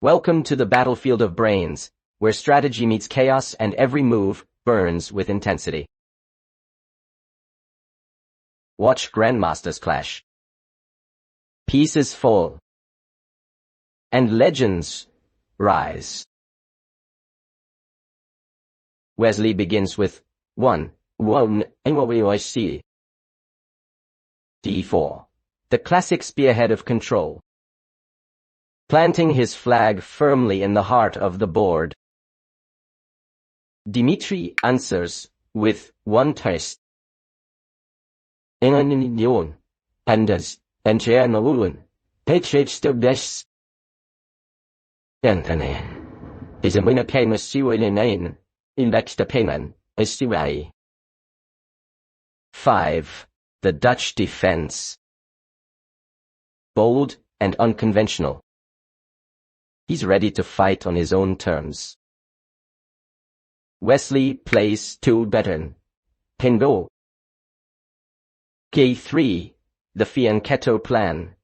Welcome to the battlefield of brains, where strategy meets chaos and every move burns with intensity. Watch grandmasters clash. Pieces fall. And legends rise. Wesley begins with 1, D4, the classic spearhead of control. Planting his flag firmly in the heart of the board. Dimitri answers with 1 test. Iyong, pandas, and best. Anthony is a winner in extra payment, is 5. The Dutch defense. Bold and unconventional. He's ready to fight on his own terms. Wesley plays 2 better. Pingo. K3. The fianchetto plan.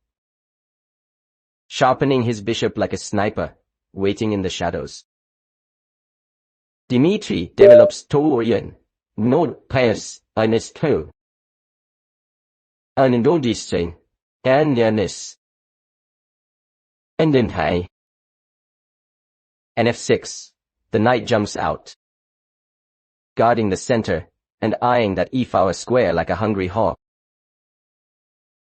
Sharpening his bishop like a sniper, waiting in the shadows. Dimitri develops iyong, no pass, ines 2. Anindodistain, and Yanis. And then high. F6. The knight jumps out, guarding the center and eyeing that e4 square like a hungry hawk.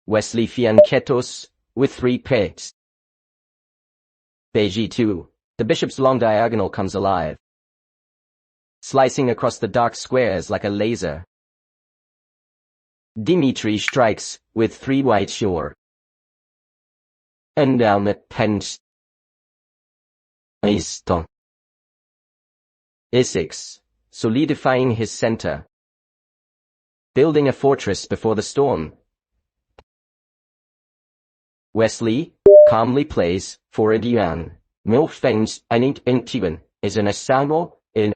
Wesley fianchettos with 3 pegs. Bg2. The bishop's long diagonal comes alive, slicing across the dark squares like a laser. Dimitri strikes with 3 white shore. And down at pens. E6, solidifying his center. Building a fortress before the storm. Wesley calmly plays for Edian. Milfens Anint is an asamo in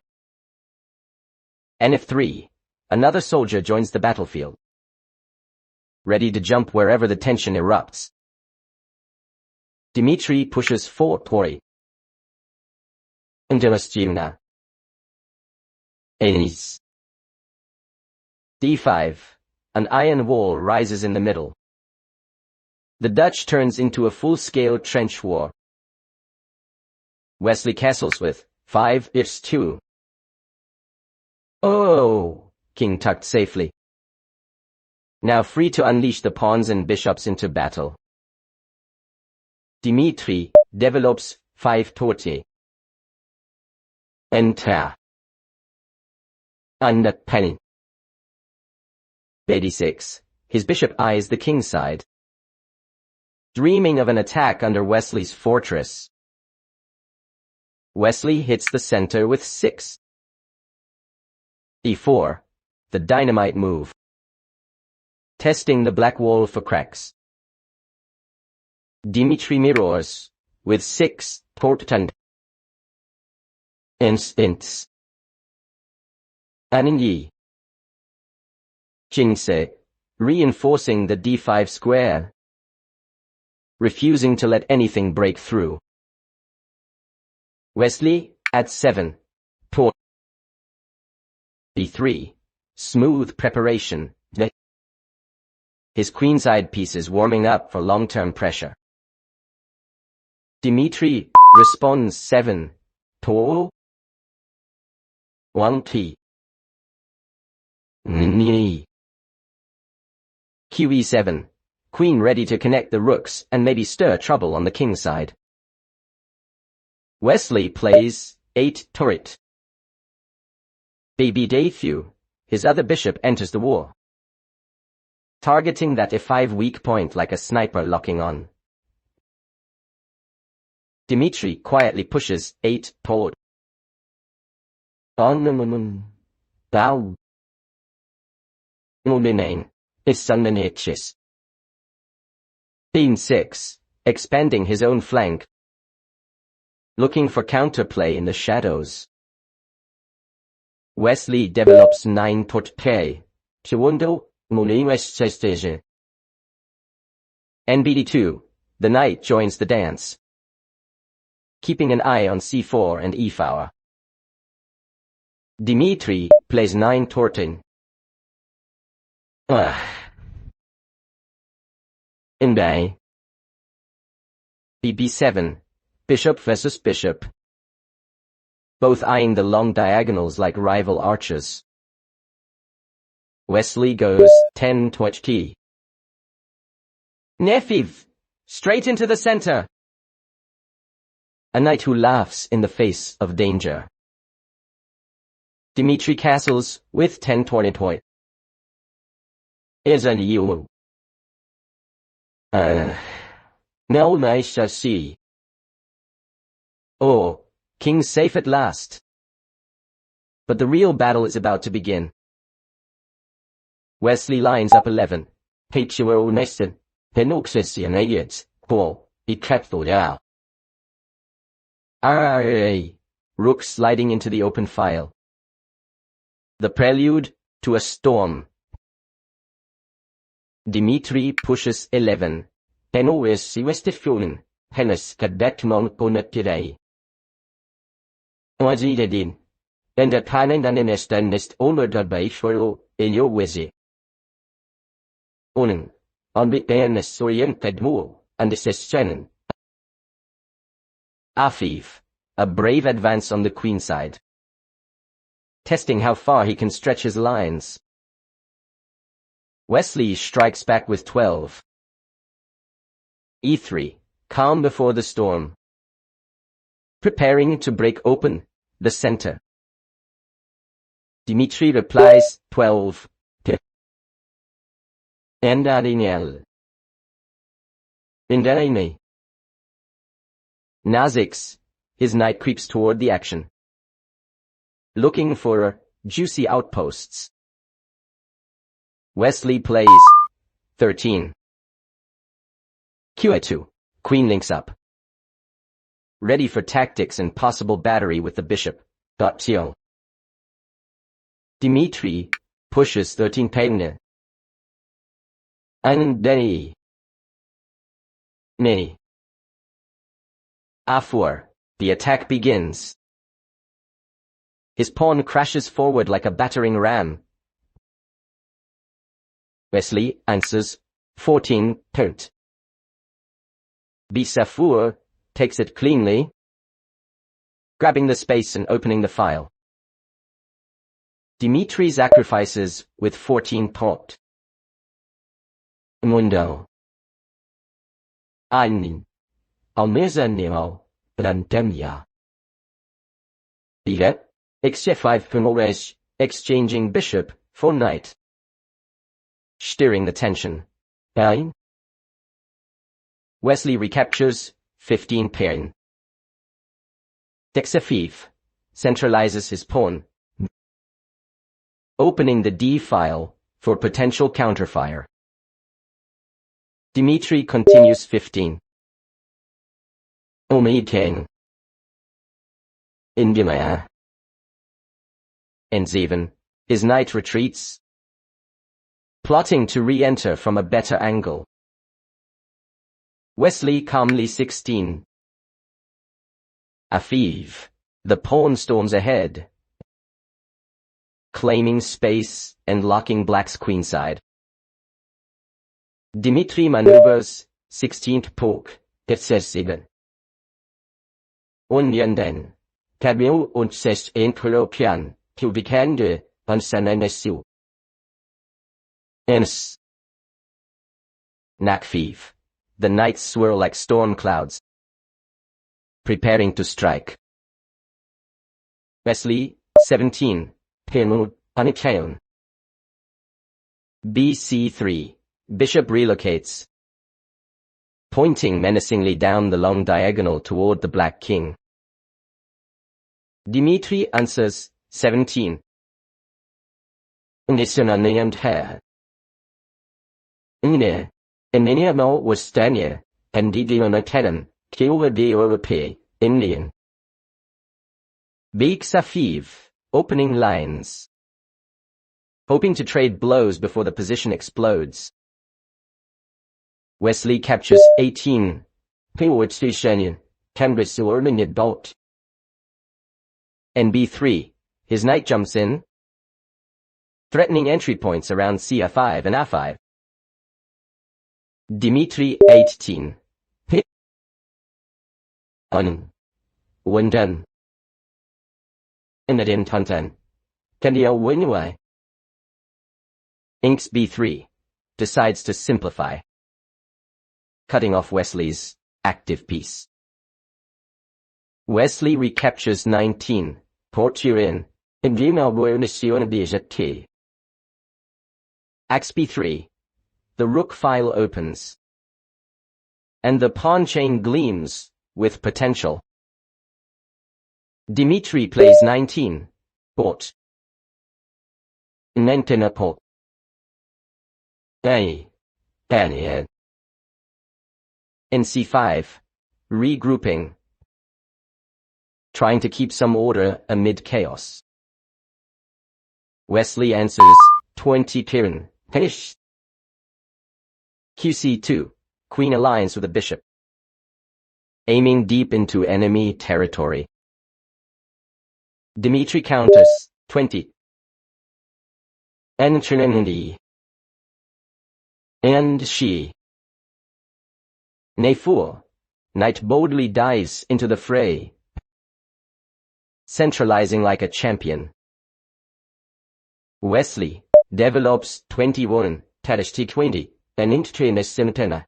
F3. Another soldier joins the battlefield, ready to jump wherever the tension erupts. Dimitri pushes 4 Tori. Interestuna. Ace. D5. An iron wall rises in the middle. The Dutch turns into a full-scale trench war. Wesley castles with 5 ifs 2. Oh, king tucked safely. Now free to unleash the pawns and bishops into battle. Dimitri develops 5 torte. Enter. Under penny. B6. His bishop eyes the king's side, dreaming of an attack under Wesley's fortress. Wesley hits the center with 6. E4. The dynamite move. Testing the black wall for cracks. Dimitri mirrors with 6 portent. Instance. Aninyi. Jingse, reinforcing the D5 square, refusing to let anything break through. Wesley at 7. Port. B3. Smooth preparation. His queenside pieces warming up for long-term pressure. Dimitri responds 7. Tall. 1 T. QE7. Queen ready to connect the rooks and maybe stir trouble on the king's side. Wesley plays 8 turret. Baby Daythew. His other bishop enters the war, targeting that F5 weak point like a sniper locking on. Dimitri quietly pushes 8 forward. Bow. Ulminane is Sunmanitchis. Beam 6, expanding his own flank, looking for counterplay in the shadows. Wesley develops 9 porte. Segundo, NBD2, the knight joins the dance. keeping an eye on c4 and e4. Dimitri plays 9-14. In bay. bb7, bishop versus bishop. Both eyeing the long diagonals like rival archers. Wesley goes 10-20. Nephew, straight into the center. A knight who laughs in the face of danger. Dimitri castles with 10-20. Is an iyong. Now nice to see. Oh, king's safe at last. But the real battle is about to begin. Wesley lines up 11. H.O. Neston. Penoxisian idiots. Paul. Be careful now. Rook sliding into the open file. The prelude to a storm. Dimitri pushes 11. Penoes siwestifunen. Hennes kadetmon konetirei. Wazidedin. En dat hanen dan in nest onder dat bij shoro in your wizzy. Onen. On bit deernes oriented moe, and this is Shannon. Afif. A brave advance on the queen side. Testing how far he can stretch his lines. Wesley strikes back with 12. e3. Calm before the storm. Preparing to break open the center. Dimitri replies 12. Endadinel. Indaine. Nazix. His knight creeps toward the action. Looking for juicy outposts. Wesley plays 13. Q2. Queen links up. Ready for tactics and possible battery with the bishop. Dimitri pushes 13 paine. And me. A4. The attack begins. His pawn crashes forward like a battering ram. Wesley answers 14 turnt. B4 takes it cleanly, grabbing the space and opening the file. Dimitri sacrifices with 14 pot. Mundo. Anin. Almeza neo, Brandemia. Biga. X5 Pumores, exchanging bishop for knight. Steering the tension. Nine. Wesley recaptures 15 pawn. Dexafif centralizes his pawn, opening the D file for potential counterfire. Dimitri continues 15. Midgame. Indima. Ends even. His knight retreats, plotting to re-enter from a better angle. Wesley calmly 16. Afif. The pawn storms ahead, claiming space and locking black's queenside. Dimitri maneuvers 16th poke, Tercesigen. Unyanden. Tabio und ses Entolopian, to bekende, Bansa. Ens. Nakfif. The knights swirl like storm clouds, preparing to strike. Wesley, 17. Penu, Panikayon. BC3. Bishop relocates, pointing menacingly down the long diagonal toward the black king. Dimitri answers 17. Nisana named her. Ine. Eniniamo was Stania, and Didionatedam, Kilwa de Europe, Indian. Beak Safiv, opening lines. Hoping to trade blows before the position explodes. Wesley captures 18. Piwitsishanian, Cambridge bolt. NB3. His knight jumps in, threatening entry points around C5 and A5. Dimitri 18. Hit. Winden. Inadin Tunten. Kendio Winway. Inks B3. Decides to simplify, cutting off Wesley's active piece. Wesley recaptures 19. Porturin. Axe B3. The rook file opens, and the pawn chain gleams with potential. Dimitri plays 19. Port. Nentina port. In C5. Regrouping, trying to keep some order amid chaos. Wesley answers 20 Tiran. QC2. Queen aligns with the bishop, aiming deep into enemy territory. Dimitri counters 20. And she. Nay4. Knight boldly dives into the fray, centralizing like a champion. Wesley develops 21, Tadashti 20, and Intrenes Simtena.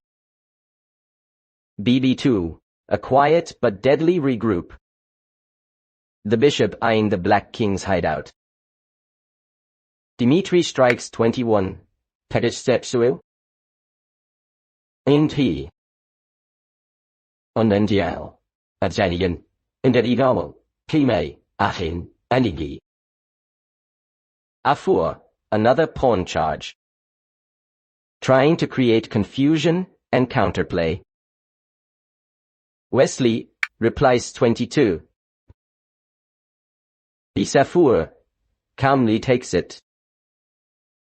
BB2, a quiet but deadly regroup. The bishop eyeing the Black King's hideout. Dimitri strikes 21, Tadashtetsuil. Int. Onendial. Adjanian. Indedigal. Kime. Ahin. Anigi. A4, another pawn charge, trying to create confusion and counterplay. Wesley replies 22. Isafur calmly takes it,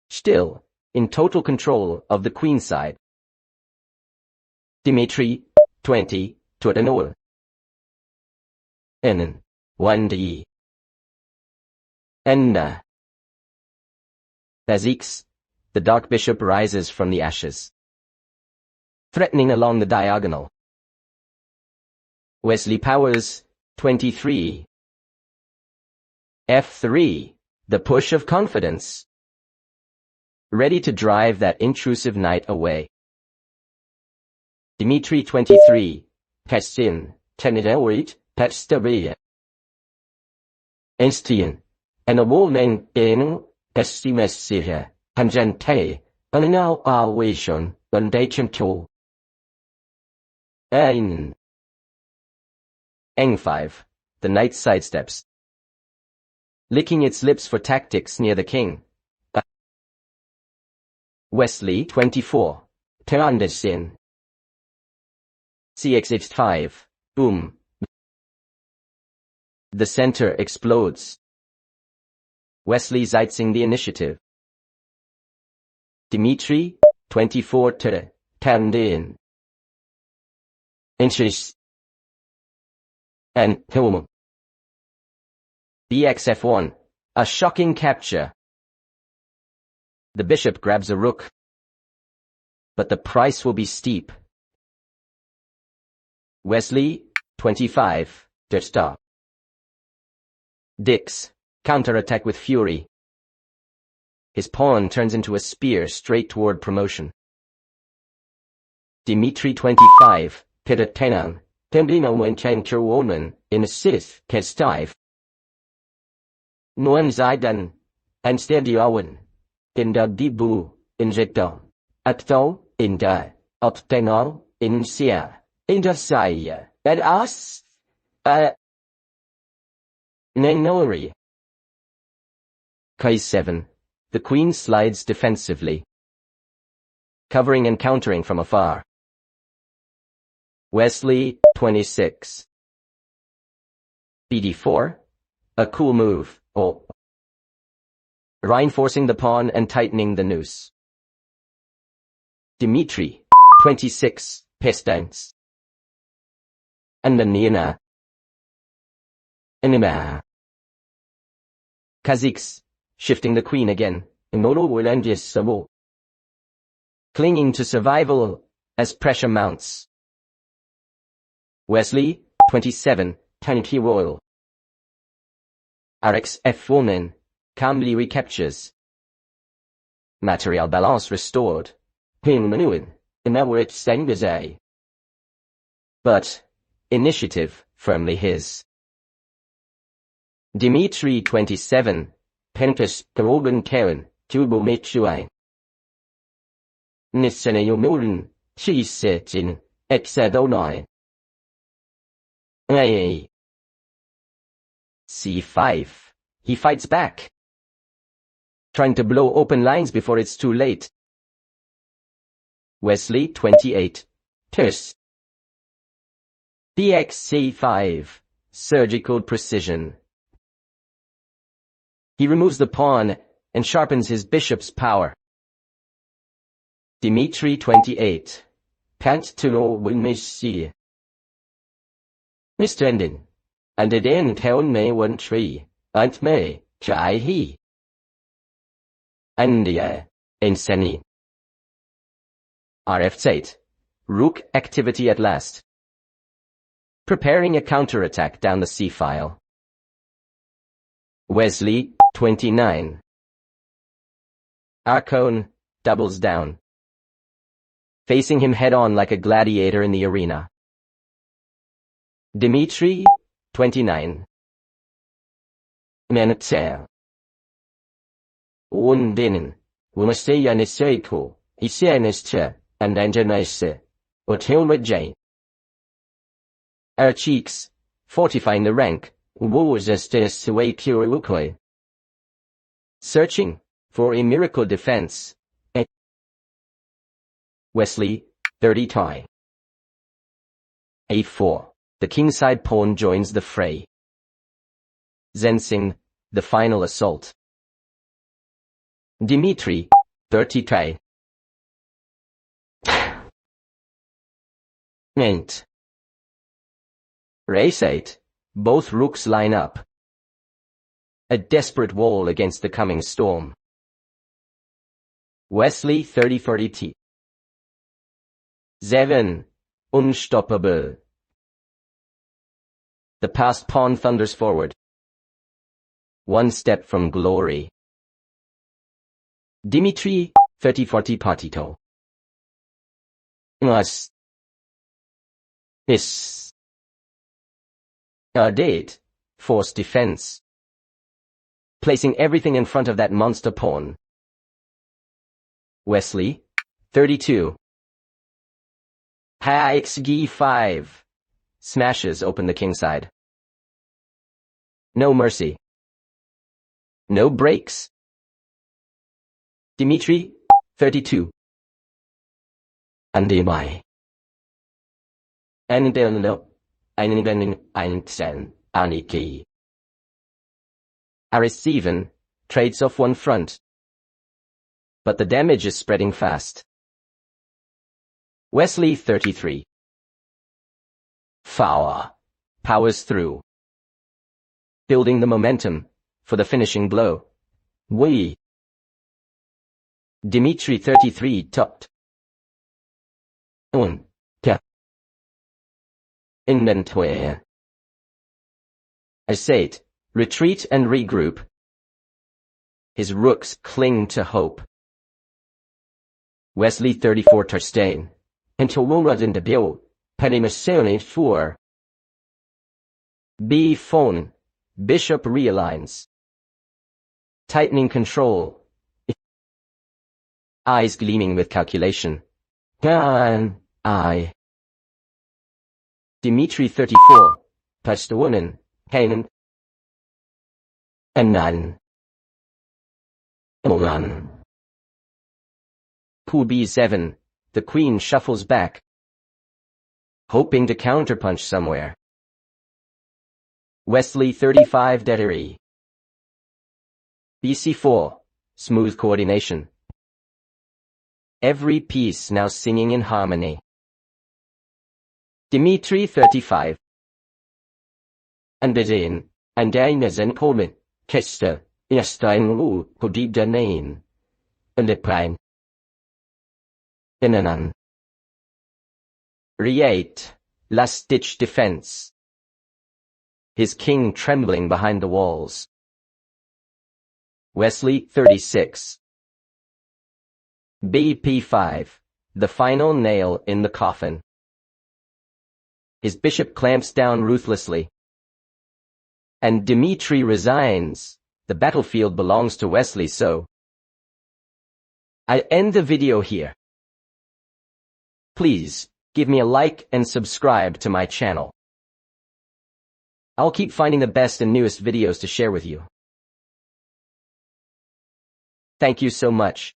still in total control of the queen side. Dimitri 20 to Adenor. Enen 1D. Enna. Bazix, the dark bishop rises from the ashes, threatening along the diagonal. Wesley powers 23. F3, the push of confidence, ready to drive that intrusive knight away. Dimitri 23, Pestin, Tenidorit, Petstaria. Instian, and a woman in Pestimessia, Tangente, Anal Alwation, Undachum Tool. Eng 5, the knight sidesteps, licking its lips for tactics near the king. Wesley 24, Terandesin. CX5, boom. The center explodes. Wesley zeitzing the initiative. Dimitri 24 to Tandin. Inches. And Hilm. BXF1, a shocking capture. The bishop grabs a rook, but the price will be steep. Wesley 25 to stop. Dix, counterattack with fury. His pawn turns into a spear straight toward promotion. Dimitri 25, Pitatenan, Temdino Wenchen Kurwoman, in Sith, Kestive. Noen Zaidan, and Stediawan, in the Dibu, in Jeton, Atto, in the, Optenal, in Sia, in the Saya, and us, Nenori. K7. The queen slides defensively, covering and countering from afar. Wesley 26. BD4. A cool move, reinforcing the pawn and tightening the noose. Dimitri 26. Pestance. and Nina. Anima. Kha'Zix, shifting the queen again, clinging to survival as pressure mounts. Wesley, 27, Tanki Royal. Rx F1 calmly recaptures. Material balance restored. But initiative firmly his. Dimitri 27, Pentus Karogan Karen, Tubo Mechuai. Nisseneyomurin, Chisetin, Exadonai. A. C5. He fights back, trying to blow open lines before it's too late. Wesley 28. Ters. BXC5. Surgical precision. He removes the pawn and sharpens his bishop's power. Dimitri 28. Pant to win Messi. Mr. Endin. And it didn't tell me one tree, and me, try he. India, Insani. RF8. Rook activity at last. Preparing a counterattack down the c-file. Wesley, 29. Arcone doubles down, facing him head-on like a gladiator in the arena. Dimitri, 29. Menetzel. Undinen, Wumasteya Niseko, Isianische, and Anjanese, Otilmajay. Our cheeks, fortifying the rank, searching for a miracle defense. Wesley, 30 tie. A4. The kingside pawn joins the fray. Zensing, the final assault. Dimitri, 30 tie. Ent. Race 8. Both rooks line up. A desperate wall against the coming storm. Wesley 30-40 T. Seven. Unstoppable. The passed pawn thunders forward. One step from glory. Dimitri 30-40 Partito. Us. Is. Date. Forced defense. Placing everything in front of that monster pawn. Wesley, 32. G5. Smashes open the kingside. No mercy. No breaks. Dimitri, 32. Andimai. Andelno. Einsen. Aniki. Aristeven trades off one front, but the damage is spreading fast. Wesley 33. Fawa powers through, building the momentum for the finishing blow. Dimitri 33 topped. Inventory. Asate, retreat and regroup. His rooks cling to hope. Wesley 34 Terstein. Until Womrad in the bill, Penimasone 4. B. Phone. Bishop realigns. Tightening control. Eyes gleaming with calculation. I. Dimitri 34. Pastonen. Hanan. Anan. Moran. Coup B7. The queen shuffles back, hoping to counterpunch somewhere. Wesley 35 Dettery. BC4. Smooth coordination. Every piece now singing in harmony. Dimitri 35. Andazin, Andainazan Coleman, Chester, Yastein Wu, Podibdanain. Undipine. Inanan. Re-8, last-ditch defense. His king trembling behind the walls. Wesley 36. BP5, the final nail in the coffin. His bishop clamps down ruthlessly. And Dimitri resigns. The battlefield belongs to Wesley So. I end the video here. Please, give me a like and subscribe to my channel. I'll keep finding the best and newest videos to share with you. Thank you so much.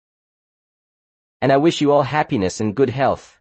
And I wish you all happiness and good health.